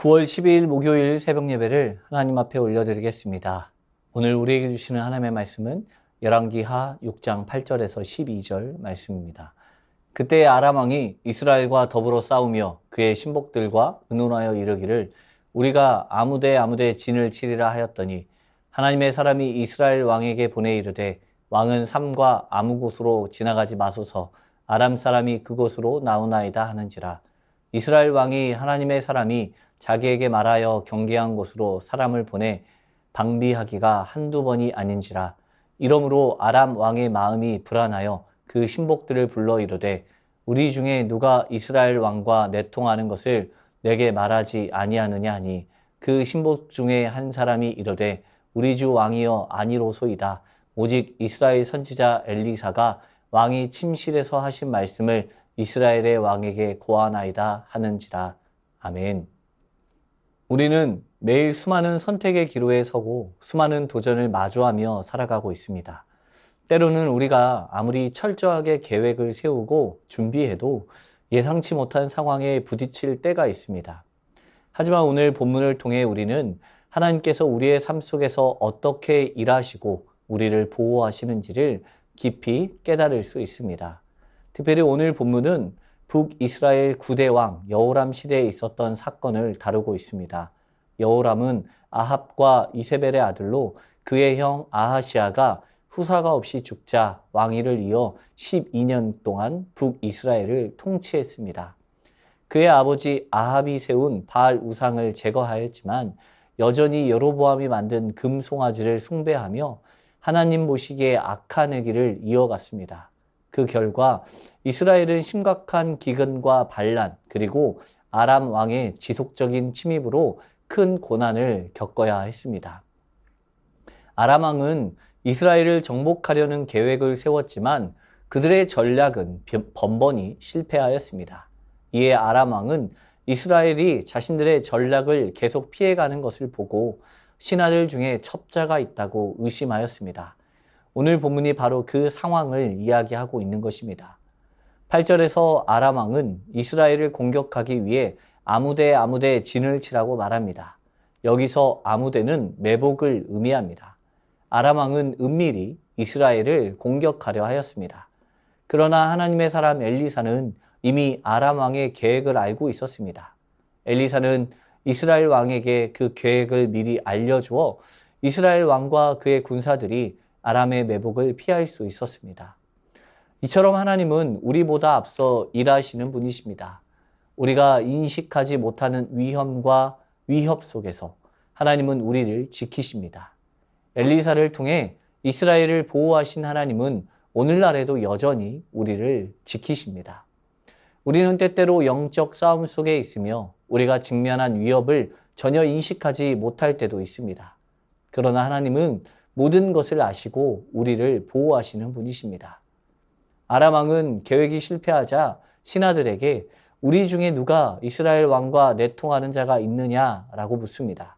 9월 12일 목요일 새벽 예배를 하나님 앞에 올려드리겠습니다. 오늘 우리에게 주시는 하나님의 말씀은 열왕기하 6장 8절에서 12절 말씀입니다. 그때 아람 왕이 이스라엘과 더불어 싸우며 그의 신복들과 의논하여 이르기를 우리가 아무데 진을 치리라 하였더니 하나님의 사람이 이스라엘 왕에게 보내 이르되 왕은 삼과 아무 곳으로 지나가지 마소서 아람 사람이 그곳으로 나오나이다 하는지라. 이스라엘 왕이 하나님의 사람이 자기에게 말하여 경계한 곳으로 사람을 보내 방비하기가 한두 번이 아닌지라. 이러므로 아람 왕의 마음이 불안하여 그 신복들을 불러 이르되 우리 중에 누가 이스라엘 왕과 내통하는 것을 내게 말하지 아니하느냐 하니 그 신복 중에 한 사람이 이르되 우리 주 왕이여 아니로소이다. 오직 이스라엘 선지자 엘리사가 왕이 침실에서 하신 말씀을 이스라엘의 왕에게 고하나이다 하는지라. 아멘. 우리는 매일 수많은 선택의 기로에 서고 수많은 도전을 마주하며 살아가고 있습니다. 때로는 우리가 아무리 철저하게 계획을 세우고 준비해도 예상치 못한 상황에 부딪힐 때가 있습니다. 하지만 오늘 본문을 통해 우리는 하나님께서 우리의 삶 속에서 어떻게 일하시고 우리를 보호하시는지를 깊이 깨달을 수 있습니다. 특별히 오늘 본문은 북이스라엘 9대 왕 여호람 시대에 있었던 사건을 다루고 있습니다. 여호람은 아합과 이세벨의 아들로 그의 형 아하시아가 후사가 없이 죽자 왕위를 이어 12년 동안 북이스라엘을 통치했습니다. 그의 아버지 아합이 세운 바알 우상을 제거하였지만 여전히 여로보암이 만든 금송아지를 숭배하며 하나님 보시기에 악한 행위를 이어갔습니다. 그 결과 이스라엘은 심각한 기근과 반란 그리고 아람 왕의 지속적인 침입으로 큰 고난을 겪어야 했습니다. 아람 왕은 이스라엘을 정복하려는 계획을 세웠지만 그들의 전략은 번번이 실패하였습니다. 이에 아람 왕은 이스라엘이 자신들의 전략을 계속 피해가는 것을 보고 신하들 중에 첩자가 있다고 의심하였습니다. 오늘 본문이 바로 그 상황을 이야기하고 있는 것입니다. 8절에서 아람 왕은 이스라엘을 공격하기 위해 아무데 진을 치라고 말합니다. 여기서 아무데는 매복을 의미합니다. 아람 왕은 은밀히 이스라엘을 공격하려 하였습니다. 그러나 하나님의 사람 엘리사는 이미 아람 왕의 계획을 알고 있었습니다. 엘리사는 이스라엘 왕에게 그 계획을 미리 알려주어 이스라엘 왕과 그의 군사들이 아람의 매복을 피할 수 있었습니다. 이처럼 하나님은 우리보다 앞서 일하시는 분이십니다. 우리가 인식하지 못하는 위험과 위협 속에서 하나님은 우리를 지키십니다. 엘리사를 통해 이스라엘을 보호하신 하나님은 오늘날에도 여전히 우리를 지키십니다. 우리는 때때로 영적 싸움 속에 있으며 우리가 직면한 위협을 전혀 인식하지 못할 때도 있습니다. 그러나 하나님은 모든 것을 아시고 우리를 보호하시는 분이십니다. 아람 왕은 계획이 실패하자 신하들에게 우리 중에 누가 이스라엘 왕과 내통하는 자가 있느냐라고 묻습니다.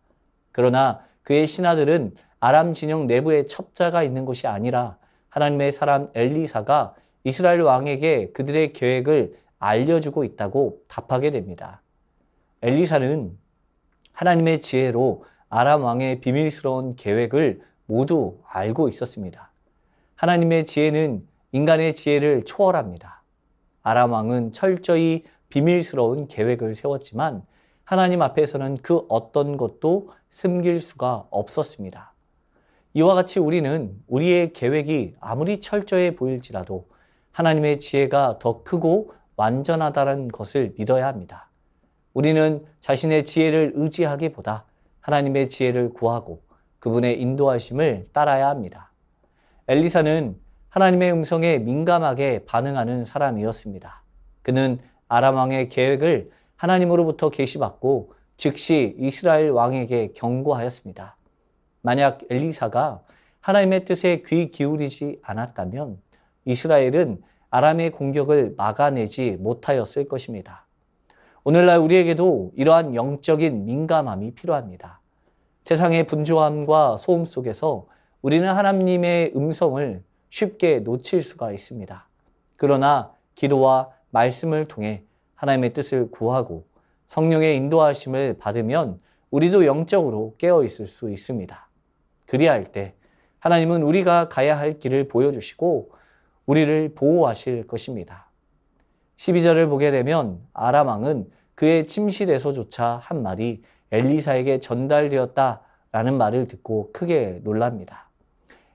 그러나 그의 신하들은 아람 진영 내부에 첩자가 있는 것이 아니라 하나님의 사람 엘리사가 이스라엘 왕에게 그들의 계획을 알려주고 있다고 답하게 됩니다. 엘리사는 하나님의 지혜로 아람 왕의 비밀스러운 계획을 모두 알고 있었습니다. 하나님의 지혜는 인간의 지혜를 초월합니다. 아람 왕은 철저히 비밀스러운 계획을 세웠지만 하나님 앞에서는 그 어떤 것도 숨길 수가 없었습니다. 이와 같이 우리는 우리의 계획이 아무리 철저해 보일지라도 하나님의 지혜가 더 크고 완전하다는 것을 믿어야 합니다. 우리는 자신의 지혜를 의지하기보다 하나님의 지혜를 구하고 그분의 인도하심을 따라야 합니다. 엘리사는 하나님의 음성에 민감하게 반응하는 사람이었습니다. 그는 아람 왕의 계획을 하나님으로부터 계시받고 즉시 이스라엘 왕에게 경고하였습니다. 만약 엘리사가 하나님의 뜻에 귀 기울이지 않았다면 이스라엘은 아람의 공격을 막아내지 못하였을 것입니다. 오늘날 우리에게도 이러한 영적인 민감함이 필요합니다. 세상의 분주함과 소음 속에서 우리는 하나님의 음성을 쉽게 놓칠 수가 있습니다. 그러나 기도와 말씀을 통해 하나님의 뜻을 구하고 성령의 인도하심을 받으면 우리도 영적으로 깨어 있을 수 있습니다. 그리할 때 하나님은 우리가 가야 할 길을 보여주시고 우리를 보호하실 것입니다. 12절을 보게 되면 아람 왕은 그의 침실에서조차 한 말이 엘리사에게 전달되었다라는 말을 듣고 크게 놀랍니다.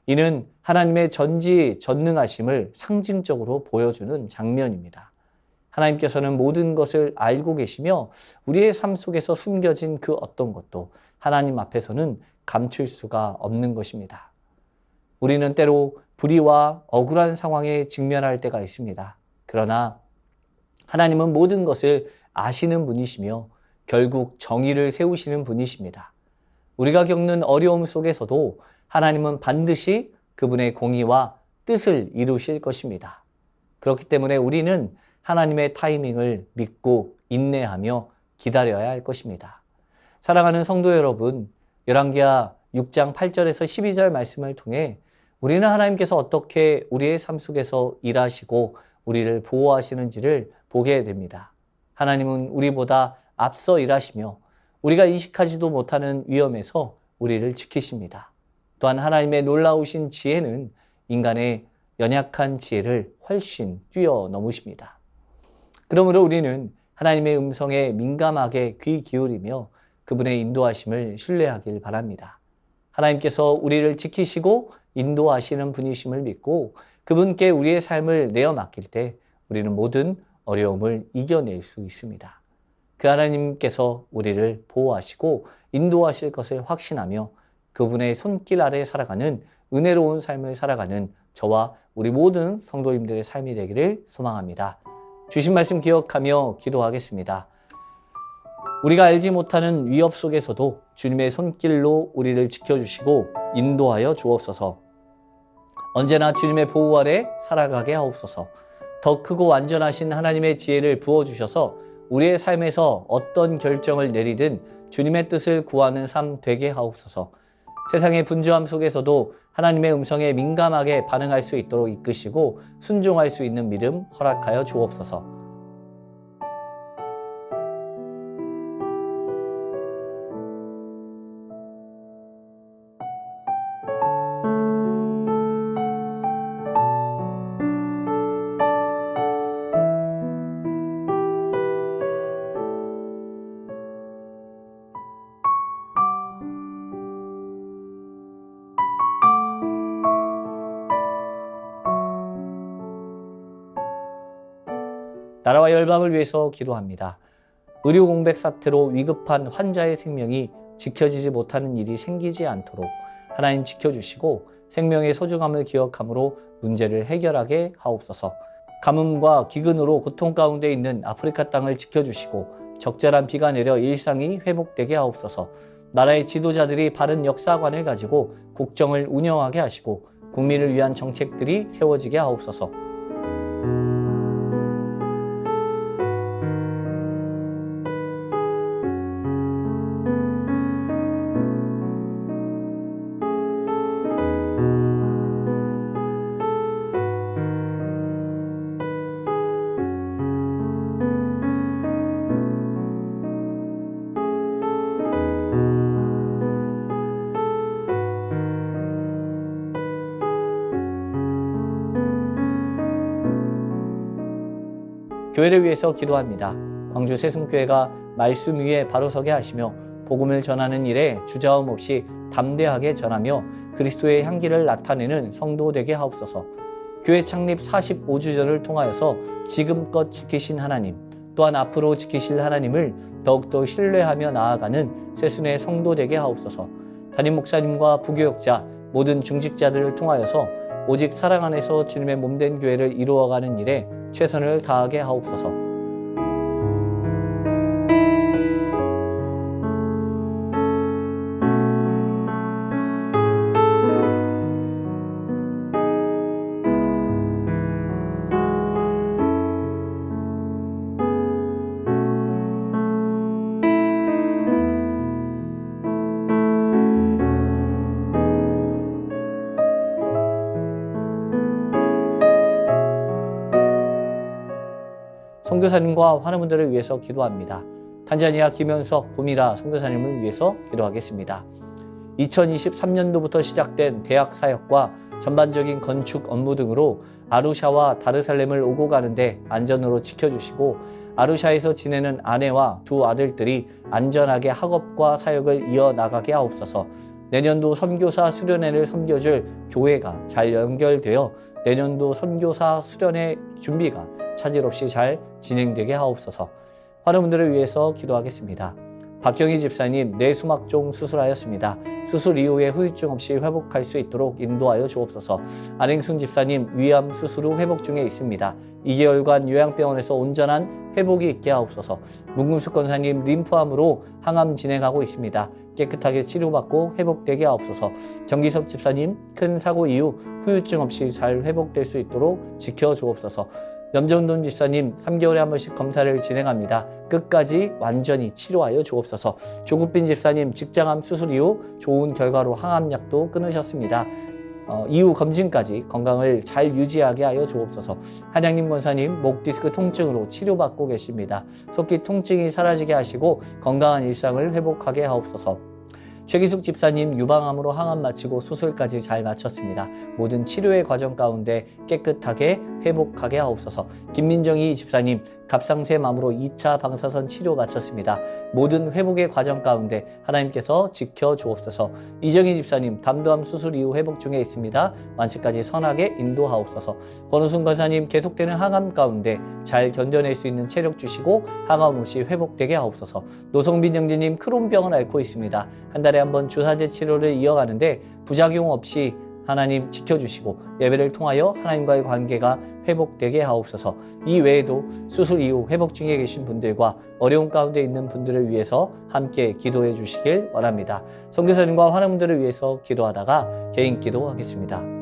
이는 하나님의 전지전능하심을 상징적으로 보여주는 장면입니다. 하나님께서는 모든 것을 알고 계시며 우리의 삶 속에서 숨겨진 그 어떤 것도 하나님 앞에서는 감출 수가 없는 것입니다. 우리는 때로 불의와 억울한 상황에 직면할 때가 있습니다. 그러나 하나님은 모든 것을 아시는 분이시며 결국 정의를 세우시는 분이십니다. 우리가 겪는 어려움 속에서도 하나님은 반드시 그분의 공의와 뜻을 이루실 것입니다. 그렇기 때문에 우리는 하나님의 타이밍을 믿고 인내하며 기다려야 할 것입니다. 사랑하는 성도 여러분, 열왕기하 6장 8절에서 12절 말씀을 통해 우리는 하나님께서 어떻게 우리의 삶 속에서 일하시고 우리를 보호하시는지를 보게 됩니다. 하나님은 우리보다 앞서 일하시며 우리가 인식하지도 못하는 위험에서 우리를 지키십니다. 또한 하나님의 놀라우신 지혜는 인간의 연약한 지혜를 훨씬 뛰어넘으십니다. 그러므로 우리는 하나님의 음성에 민감하게 귀 기울이며 그분의 인도하심을 신뢰하길 바랍니다. 하나님께서 우리를 지키시고 인도하시는 분이심을 믿고 그분께 우리의 삶을 내어 맡길 때 우리는 모든 어려움을 이겨낼 수 있습니다. 그 하나님께서 우리를 보호하시고 인도하실 것을 확신하며 그분의 손길 아래 살아가는 은혜로운 삶을 살아가는 저와 우리 모든 성도님들의 삶이 되기를 소망합니다. 주신 말씀 기억하며 기도하겠습니다. 우리가 알지 못하는 위협 속에서도 주님의 손길로 우리를 지켜주시고 인도하여 주옵소서. 언제나 주님의 보호 아래 살아가게 하옵소서. 더 크고 완전하신 하나님의 지혜를 부어주셔서 우리의 삶에서 어떤 결정을 내리든 주님의 뜻을 구하는 삶 되게 하옵소서. 세상의 분주함 속에서도 하나님의 음성에 민감하게 반응할 수 있도록 이끄시고 순종할 수 있는 믿음 허락하여 주옵소서. 나라와 열방을 위해서 기도합니다. 의료 공백 사태로 위급한 환자의 생명이 지켜지지 못하는 일이 생기지 않도록 하나님 지켜주시고 생명의 소중함을 기억함으로 문제를 해결하게 하옵소서. 가뭄과 기근으로 고통 가운데 있는 아프리카 땅을 지켜주시고 적절한 비가 내려 일상이 회복되게 하옵소서. 나라의 지도자들이 바른 역사관을 가지고 국정을 운영하게 하시고 국민을 위한 정책들이 세워지게 하옵소서. 교회를 위해서 기도합니다. 광주 세순교회가 말씀 위에 바로 서게 하시며 복음을 전하는 일에 주저함 없이 담대하게 전하며 그리스도의 향기를 나타내는 성도 되게 하옵소서. 교회 창립 45주년을 통하여서 지금껏 지키신 하나님, 또한 앞으로 지키실 하나님을 더욱더 신뢰하며 나아가는 세순의 성도 되게 하옵소서. 담임 목사님과 부교역자, 모든 중직자들을 통하여서 오직 사랑 안에서 주님의 몸된 교회를 이루어가는 일에 최선을 다하게 하옵소서. 선교사님과 환우분들을 위해서 기도합니다. 한자니아 김현석 구미라 선교사님을 위해서 기도하겠습니다. 2023년도부터 시작된 대학 사역과 전반적인 건축 업무 등으로 아루샤와 다르살렘을 오고 가는데 안전으로 지켜주시고 아루샤에서 지내는 아내와 두 아들들이 안전하게 학업과 사역을 이어나가게 하옵소서. 내년도 선교사 수련회를 섬겨줄 교회가 잘 연결되어 내년도 선교사 수련회 준비가 차질 없이 잘 진행되게 하옵소서. 환우분들을 위해서 기도하겠습니다. 박경희 집사님 뇌수막종 수술하였습니다. 수술 이후에 후유증 없이 회복할 수 있도록 인도하여 주옵소서. 안행순 집사님 위암 수술 후 회복 중에 있습니다. 2개월간 요양병원에서 온전한 회복이 있게 하옵소서. 문금숙 권사님 림프암으로 항암 진행하고 있습니다. 깨끗하게 치료받고 회복되게 하옵소서. 정기섭 집사님 큰 사고 이후 후유증 없이 잘 회복될 수 있도록 지켜주옵소서. 염정돈 집사님 3개월에 한 번씩 검사를 진행합니다. 끝까지 완전히 치료하여 주옵소서. 조국빈 집사님 직장암 수술 이후 좋은 결과로 항암약도 끊으셨습니다. 이후 검진까지 건강을 잘 유지하게 하여 주옵소서. 한양림 권사님 목 디스크 통증으로 치료받고 계십니다. 속기 통증이 사라지게 하시고 건강한 일상을 회복하게 하옵소서. 최기숙 집사님 유방암으로 항암 마치고 수술까지 잘 마쳤습니다. 모든 치료의 과정 가운데 깨끗하게 회복하게 하옵소서. 김민정희 집사님 갑상샘암으로 2차 방사선 치료 마쳤습니다. 모든 회복의 과정 가운데 하나님께서 지켜주옵소서. 이정희 집사님 담도암 수술 이후 회복 중에 있습니다. 완치까지 선하게 인도하옵소서. 권우순 권사님 계속되는 항암 가운데 잘 견뎌낼 수 있는 체력 주시고 항암 없이 회복되게 하옵소서. 노성빈 형제님 크론병을 앓고 있습니다. 한 달에 한 번 주사제 치료를 이어가는데 부작용 없이 하나님 지켜주시고 예배를 통하여 하나님과의 관계가 회복되게 하옵소서. 이 외에도 수술 이후 회복 중에 계신 분들과 어려운 가운데 있는 분들을 위해서 함께 기도해 주시길 원합니다. 선교사님과 환우분들을 위해서 기도하다가 개인 기도하겠습니다.